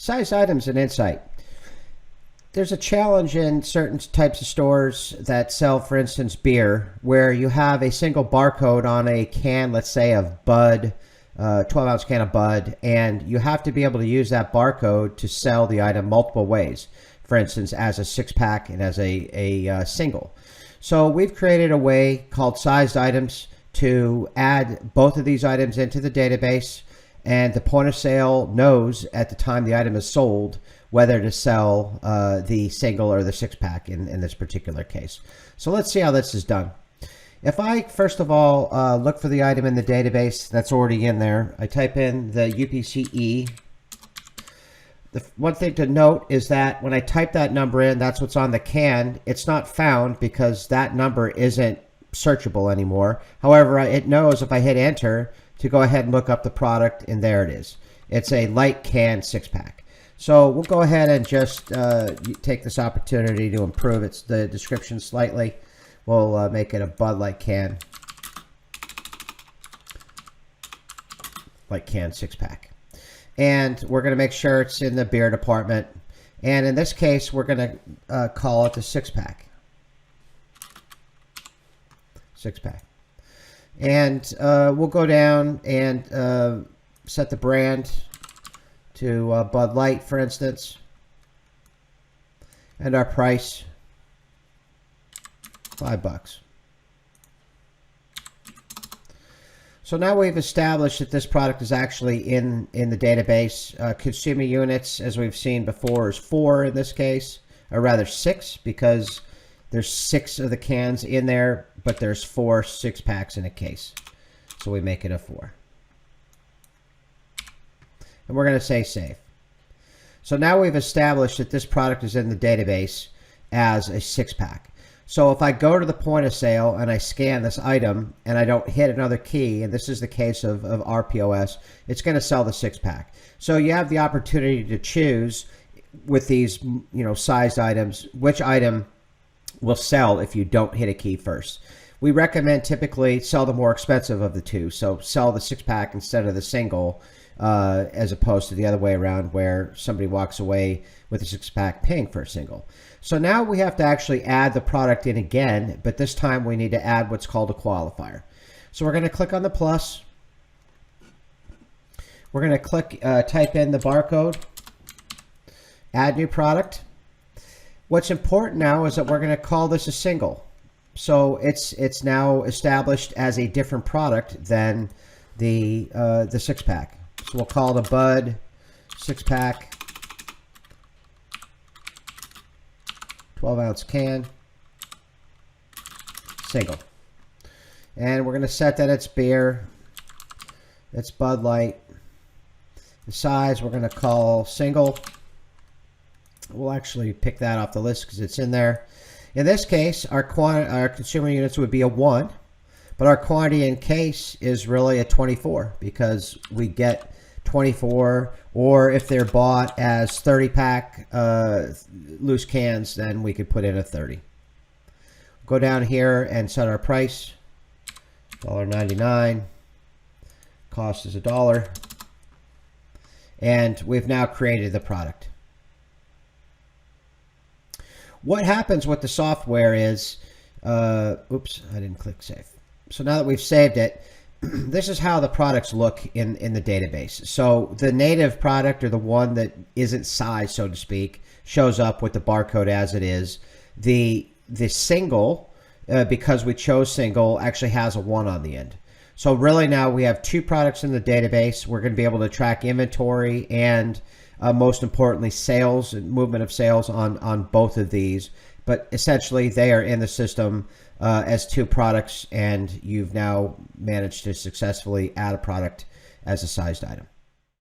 Sized items and insight. There's a challenge in certain types of stores that sell, for instance, beer, where you have a single barcode on a can, let's say, of Bud, 12-ounce can of Bud, and you have to be able to use that barcode to sell the item multiple ways. For instance, as a six-pack and as a single. So we've created a way called sized items to add both of these items into the database, and the point of sale knows at the time the item is sold whether to sell the single or the six-pack in this particular case. So let's see how this is done. If I, first of all, look for the item in the database that's already in there, I type in the UPCE. The one thing to note is that when I type that number in, that's what's on the can. It's not found because that number isn't searchable anymore. However, it knows if I hit enter to go ahead and look up the product, and there it is. It's a light can six-pack. So we'll go ahead and just take this opportunity to improve the description slightly. We'll make it a Bud Light can six-pack. And we're going to make sure it's in the beer department. And in this case, we're going to call it the six-pack. Six-pack. And we'll go down and set the brand to Bud Light, for instance. And our price, $5. So now we've established that this product is actually in the database. Consumer units, as we've seen before, is 4 in this case, or rather 6, because there's 6 of the cans in there, but there's 4 six-packs in a case. So we make it a 4. And we're going to say save. So now we've established that this product is in the database as a six-pack. So if I go to the point of sale and I scan this item and I don't hit another key, and this is the case of rPOS, it's going to sell the six-pack. So you have the opportunity to choose with these, sized items, which item will sell if you don't hit a key first. We recommend typically sell the more expensive of the two. So sell the six-pack instead of the single, as opposed to the other way around where somebody walks away with a six-pack paying for a single. So now we have to actually add the product in again, but this time we need to add what's called a qualifier. So we're going to click on the plus. We're going to type in the barcode, add new product. What's important now is that we're going to call this a single. So it's now established as a different product than the six-pack. So we'll call it a Bud six-pack 12-ounce can single. And we're going to set that it's beer. It's Bud Light. The size we're going to call single. We'll actually pick that off the list because it's in there. In this case, our consumer units would be a 1, but our quantity in case is really a 24 because we get 24, or if they're bought as 30-pack loose cans, then we could put in a 30. Go down here and set our price, $1.99. Cost is $1. And we've now created the product. What happens with the software is, oops, I didn't click save. So now that we've saved it, this is how the products look in the database. So the native product, or the one that isn't sized, so to speak, shows up with the barcode as it is. The single, because we chose single, actually has a 1 on the end. So really now we have 2 products in the database. We're going to be able to track inventory and most importantly sales and movement of sales on both of these. But essentially they are in the system as 2 products, and you've now managed to successfully add a product as a sized item.